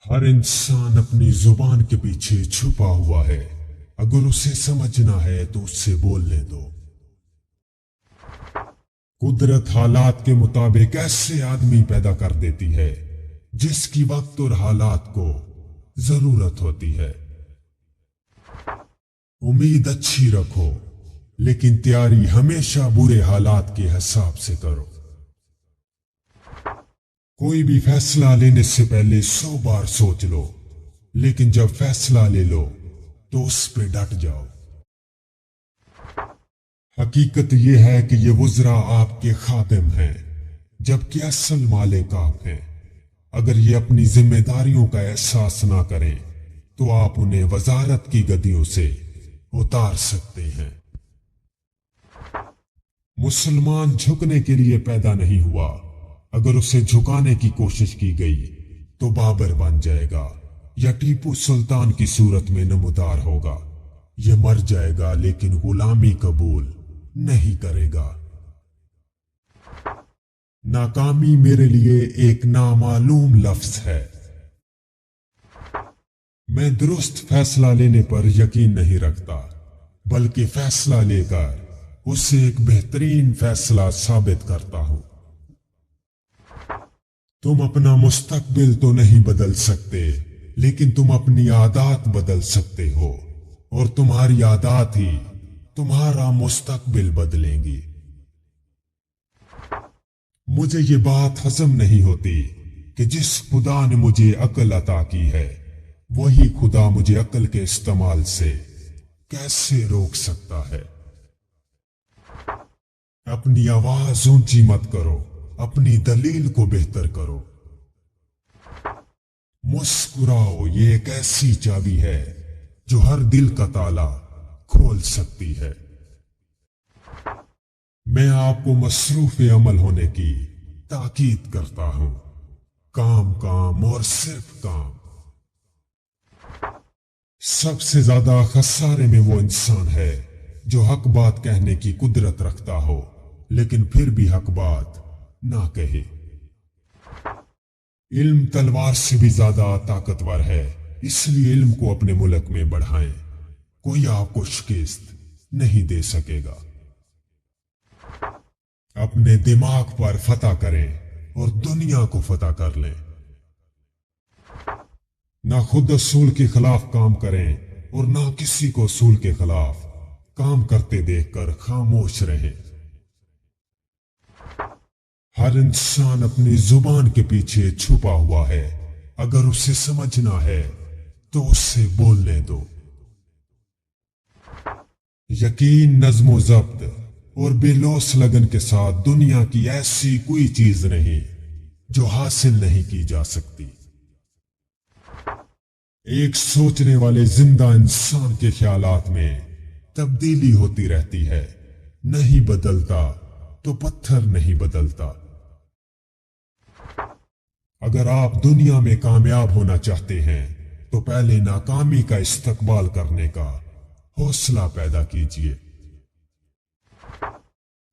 हर इंसान अपनी जुबान के पीछे छुपा हुआ है। अगर उसे समझना है तो उससे बोलने दो। कुदरत हालात के मुताबिक ऐसे आदमी पैदा कर देती है जिसकी वक्त और हालात को जरूरत होती है। उम्मीद अच्छी रखो, लेकिन तैयारी हमेशा बुरे हालात के हिसाब से करो। कोई भी फैसला लेने से पहले 100 बार सोच लो, लेकिन जब फैसला ले लो तो उस पे डट जाओ। हकीकत यह है कि ये वुज़रा आपके खादिम हैं, जबकि असल मालिक आप हैं। अगर ये अपनी जिम्मेदारियों का एहसास ना करें तो आप उन्हें वजारत की गद्दियों से उतार सकते हैं। मुसलमान झुकने के लिए पैदा नहीं हुआ। अगर उसे झुकाने की कोशिश की गई तो बाबर बन जाएगा या टीपू सुल्तान की सूरत में नमूदार होगा। यह मर जाएगा लेकिन गुलामी कबूल नहीं करेगा। नाकामी मेरे लिए एक नामालूम लफ्ज है। मैं दुरुस्त फैसला लेने पर यकीन नहीं रखता, बल्कि फैसला लेकर उसे एक बेहतरीन फैसला साबित करता हूं। तुम अपना मुस्तकबिल तो नहीं बदल सकते, लेकिन तुम अपनी आदत बदल सकते हो, और तुम्हारी आदत ही तुम्हारा मुस्तकबिल बदलेंगी। मुझे ये बात हजम नहीं होती कि जिस खुदा ने मुझे अक्ल अता की है, वही खुदा मुझे अक्ल के इस्तेमाल से कैसे रोक सकता है। अपनी आवाज ऊंची मत करो, अपनी दलील को बेहतर करो। मुस्कुराओ, ये एक ऐसी चाबी है जो हर दिल का ताला खोल सकती है। मैं आपको मसरूफ अमल होने की ताकीद करता हूं। काम काम और सिर्फ काम। सबसे ज्यादा खसारे में वो इंसान है जो हक बात कहने की कुदरत रखता हो, लेकिन फिर भी हक बात ना कहे। इल्म तलवार से भी ज्यादा ताकतवर है, इसलिए इल्म को अपने मुल्क में बढ़ाएं। कोई आपको शिकस्त नहीं दे सकेगा। अपने दिमाग पर फतह करें और दुनिया को फतह कर लें। ना खुद असूल के खिलाफ काम करें और ना किसी को असूल के खिलाफ काम करते देखकर खामोश रहें। हर इंसान अपनी जुबान के पीछे छुपा हुआ है। अगर उसे समझना है तो उससे बोलने दो। यकीन, नज़्म ज़ब्त और बेलौस लगन के साथ दुनिया की ऐसी कोई चीज नहीं जो हासिल नहीं की जा सकती। एक सोचने वाले जिंदा इंसान के ख्यालात में तब्दीली होती रहती है। नहीं बदलता तो पत्थर नहीं बदलता। अगर आप दुनिया में कामयाब होना चाहते हैं तो पहले नाकामी का इस्तकबाल करने का हौसला पैदा कीजिए।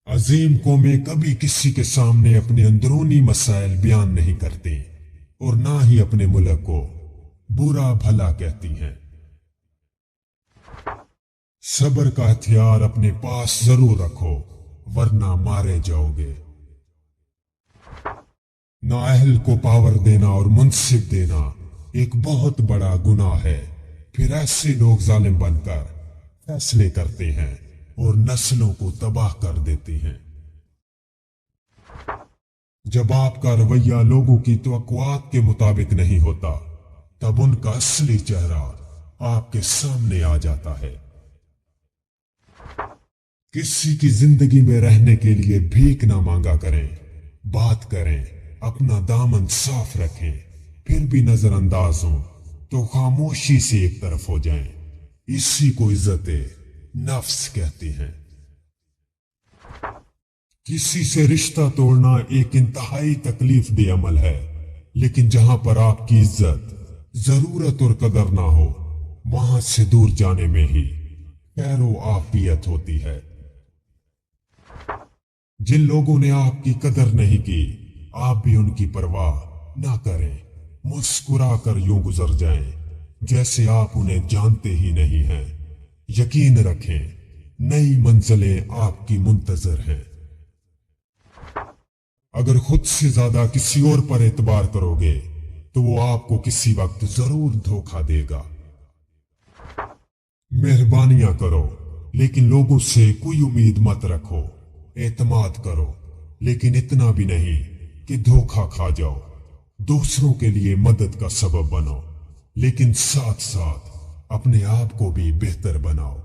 अजीम कौमें कभी किसी के सामने अपने अंदरूनी मसाइल बयान नहीं करती और ना ही अपने मुल्क को बुरा भला कहती हैं। सब्र का हथियार अपने पास जरूर रखो, वरना मारे जाओगे। नाअहल को पावर देना और मुंसिफ देना एक बहुत बड़ा गुनाह है। फिर ऐसे लोग जालिम बनकर फैसले करते हैं और नस्लों को तबाह कर देते हैं। जब आपका रवैया लोगों की तवक्कुआत के मुताबिक नहीं होता, तब उनका असली चेहरा आपके सामने आ जाता है। किसी की जिंदगी में रहने के लिए भीख ना मांगा करें, बात करें, अपना दामन साफ रखें। फिर भी नजरअंदाज हो तो खामोशी से एक तरफ हो जाएं। इसी को इज्जते नफ्स कहते हैं। किसी से रिश्ता तोड़ना एक इंतहाई तकलीफ दे अमल है, लेकिन जहां पर आपकी इज्जत, जरूरत और कदर ना हो, वहां से दूर जाने में ही खैरो आफियत होती है। जिन लोगों ने आपकी कदर नहीं की, आप भी उनकी परवाह ना करें। मुस्कुरा कर यूं गुजर जाएं जैसे आप उन्हें जानते ही नहीं हैं। यकीन रखें, नई मंजिलें आपकी मुंतजर हैं। अगर खुद से ज्यादा किसी और पर एतबार करोगे तो वो आपको किसी वक्त जरूर धोखा देगा। मेहरबानियां करो लेकिन लोगों से कोई उम्मीद मत रखो। एतमाद करो लेकिन इतना भी नहीं कि धोखा खा जाओ। दूसरों के लिए मदद का सबब बनो लेकिन साथ साथ अपने आप को भी बेहतर बनाओ।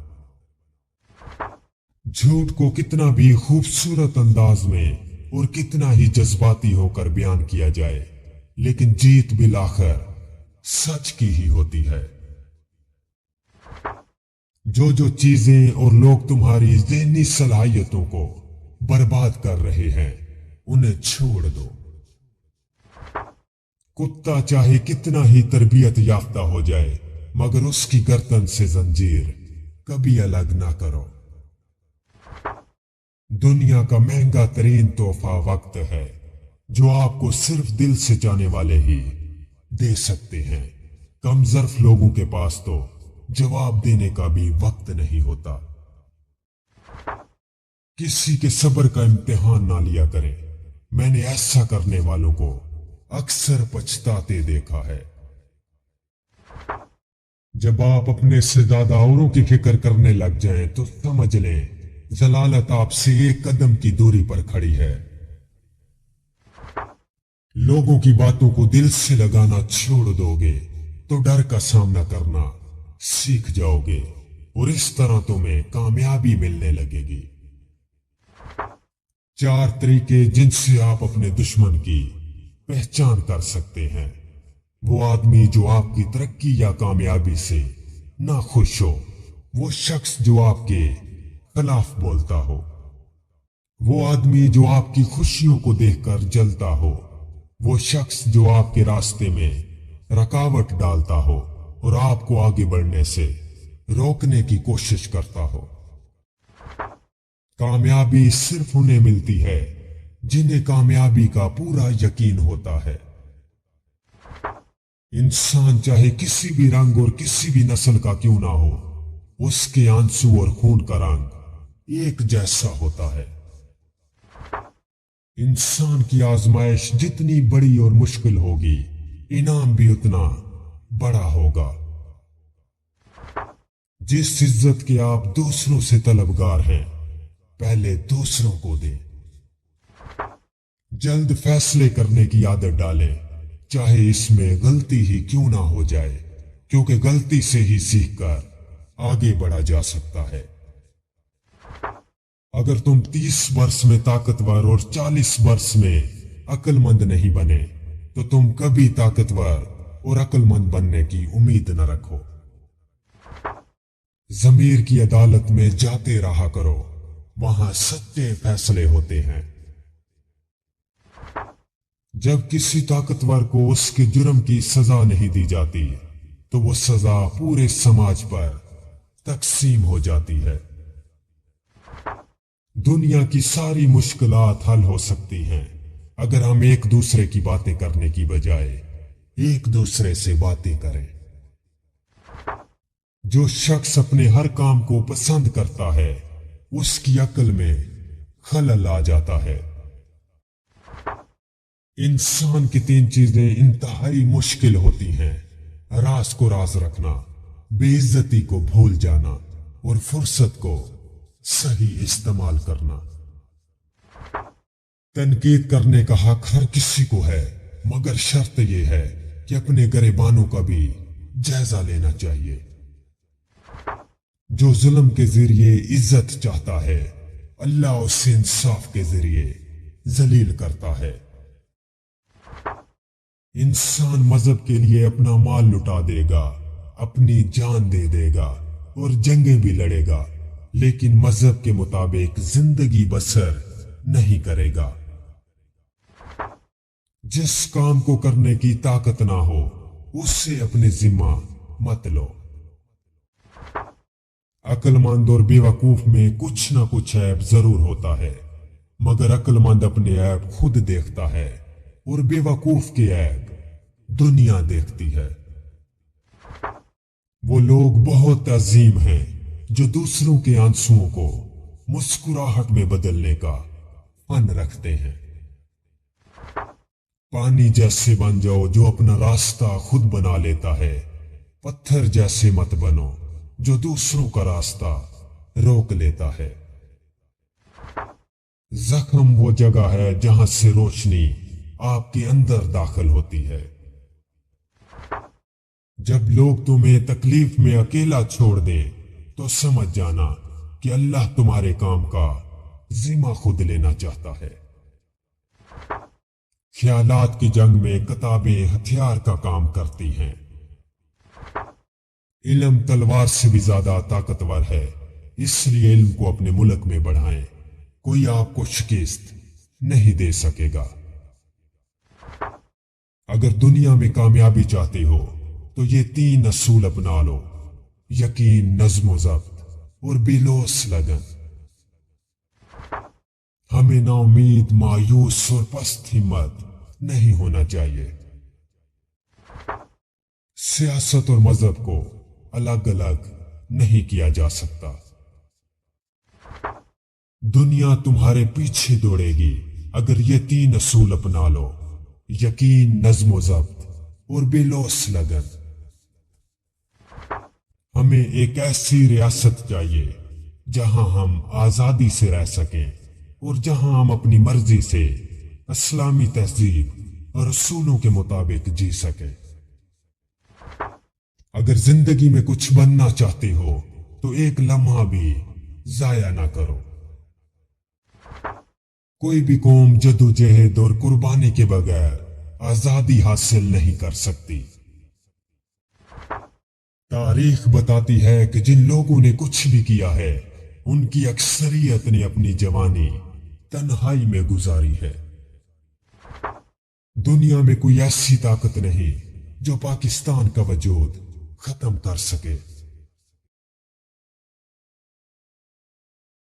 झूठ को कितना भी खूबसूरत अंदाज में और कितना ही जज्बाती होकर बयान किया जाए, लेकिन जीत बिलाखिर सच की ही होती है। जो जो चीजें और लोग तुम्हारी ज़हनी सलाहियतों को बर्बाद कर रहे हैं, उन्हें छोड़ दो। कुत्ता चाहे कितना ही तरबियत याफ्ता हो जाए, मगर उसकी गर्दन से जंजीर कभी अलग ना करो। दुनिया का महंगा तरीन तोहफा वक्त है, जो आपको सिर्फ दिल से जाने वाले ही दे सकते हैं। कमजोर लोगों के पास तो जवाब देने का भी वक्त नहीं होता। किसी के सब्र का इम्तिहान ना लिया करें। मैंने ऐसा करने वालों को अक्सर पछताते देखा है। जब आप अपने से ज्यादा औरों की फिक्र करने लग जाएं, तो समझ लें जलालत आपसे एक कदम की दूरी पर खड़ी है। लोगों की बातों को दिल से लगाना छोड़ दोगे तो डर का सामना करना सीख जाओगे और इस तरह तुम्हें कामयाबी मिलने लगेगी। 4 तरीके जिनसे आप अपने दुश्मन की पहचान कर सकते हैं। वो आदमी जो आपकी तरक्की या कामयाबी से ना खुश हो, वो शख्स जो आपके खिलाफ बोलता हो, वो आदमी जो आपकी खुशियों को देखकर जलता हो, वो शख्स जो आपके रास्ते में रुकावट डालता हो और आपको आगे बढ़ने से रोकने की कोशिश करता हो। कामयाबी सिर्फ उन्हें मिलती है जिन्हें कामयाबी का पूरा यकीन होता है। इंसान चाहे किसी भी रंग और किसी भी नस्ल का क्यों ना हो, उसके आंसू और खून का रंग एक जैसा होता है। इंसान की आजमाइश जितनी बड़ी और मुश्किल होगी, इनाम भी उतना बड़ा होगा। जिस इज्जत के आप दूसरों से तलबगार हैं, पहले दूसरों को दें। जल्द फैसले करने की आदत डालें, चाहे इसमें गलती ही क्यों ना हो जाए, क्योंकि गलती से ही सीखकर आगे बढ़ा जा सकता है। अगर तुम 30 वर्ष में ताकतवर और 40 वर्ष में अक्लमंद नहीं बने, तो तुम कभी ताकतवर और अक्लमंद बनने की उम्मीद न रखो। ज़मीर की अदालत में जाते रहा करो, वहां सच्चे फैसले होते हैं। जब किसी ताकतवर को उसके जुर्म की सजा नहीं दी जाती, तो वो सजा पूरे समाज पर तकसीम हो जाती है। दुनिया की सारी मुश्किलात हल हो सकती हैं अगर हम एक दूसरे की बातें करने की बजाय एक दूसरे से बातें करें। जो शख्स अपने हर काम को पसंद करता है, उसकी अक्ल में खलल आ जाता है। इंसान की 3 चीजें इंतहाई मुश्किल होती हैं: राज को राज रखना, बेइज्जती को भूल जाना और फुर्सत को सही इस्तेमाल करना। तनकीद करने का हक हर किसी को है, मगर शर्त यह है कि अपने गरेबानों का भी जायजा लेना चाहिए। जो जुल्म के जरिए इज्जत चाहता है, अल्लाह उसे इंसाफ के जरिए जलील करता है। इंसान मजहब के लिए अपना माल लुटा देगा, अपनी जान दे देगा और जंगें भी लड़ेगा, लेकिन मजहब के मुताबिक जिंदगी बसर नहीं करेगा। जिस काम को करने की ताकत ना हो, उससे अपने जिम्मा मत लो। अक्लमंद और बेवकूफ में कुछ ना कुछ ऐब जरूर होता है, मगर अक्लमंद अपने ऐब खुद देखता है और बेवकूफ के ऐब دنیا دیکھتی ہے۔ وہ لوگ بہت عظیم ہیں جو دوسروں کے آنسوؤں کو مسکراہٹ میں بدلنے کا فن رکھتے ہیں۔ پانی جیسے بن جاؤ جو اپنا راستہ خود بنا لیتا ہے، پتھر جیسے مت بنو جو دوسروں کا راستہ روک لیتا ہے۔ زخم وہ جگہ ہے جہاں سے روشنی آپ کے اندر داخل ہوتی ہے۔ جب لوگ تمہیں تکلیف میں اکیلا چھوڑ دیں تو سمجھ جانا کہ اللہ تمہارے کام کا ذمہ خود لینا چاہتا ہے۔ خیالات کی جنگ میں کتابیں ہتھیار کا کام کرتی ہیں۔ علم تلوار سے بھی زیادہ طاقتور ہے، اس لیے علم کو اپنے ملک میں بڑھائیں، کوئی آپ کو شکست نہیں دے سکے گا۔ اگر دنیا میں کامیابی چاہتے ہو تو یہ 3 اصول اپنا لو: یقین، نظم و ضبط اور بے لوث لگن۔ ہمیں نا امید، مایوس اور پست ہمت نہیں ہونا چاہیے۔ سیاست اور مذہب کو الگ الگ نہیں کیا جا سکتا۔ دنیا تمہارے پیچھے دوڑے گی اگر یہ 3 اصول اپنا لو: یقین، نظم و ضبط اور بے لوث لگن۔ ہمیں ایک ایسی ریاست چاہیے جہاں ہم آزادی سے رہ سکیں اور جہاں ہم اپنی مرضی سے اسلامی تہذیب اور اصولوں کے مطابق جی سکیں۔ اگر زندگی میں کچھ بننا چاہتے ہو تو ایک لمحہ بھی ضائع نہ کرو۔ کوئی بھی قوم جدوجہد اور قربانی کے بغیر آزادی حاصل نہیں کر سکتی۔ تاریخ بتاتی ہے کہ جن لوگوں نے کچھ بھی کیا ہے ان کی اکثریت نے اپنی جوانی تنہائی میں گزاری ہے۔ دنیا میں کوئی ایسی طاقت نہیں جو پاکستان کا وجود ختم کر سکے۔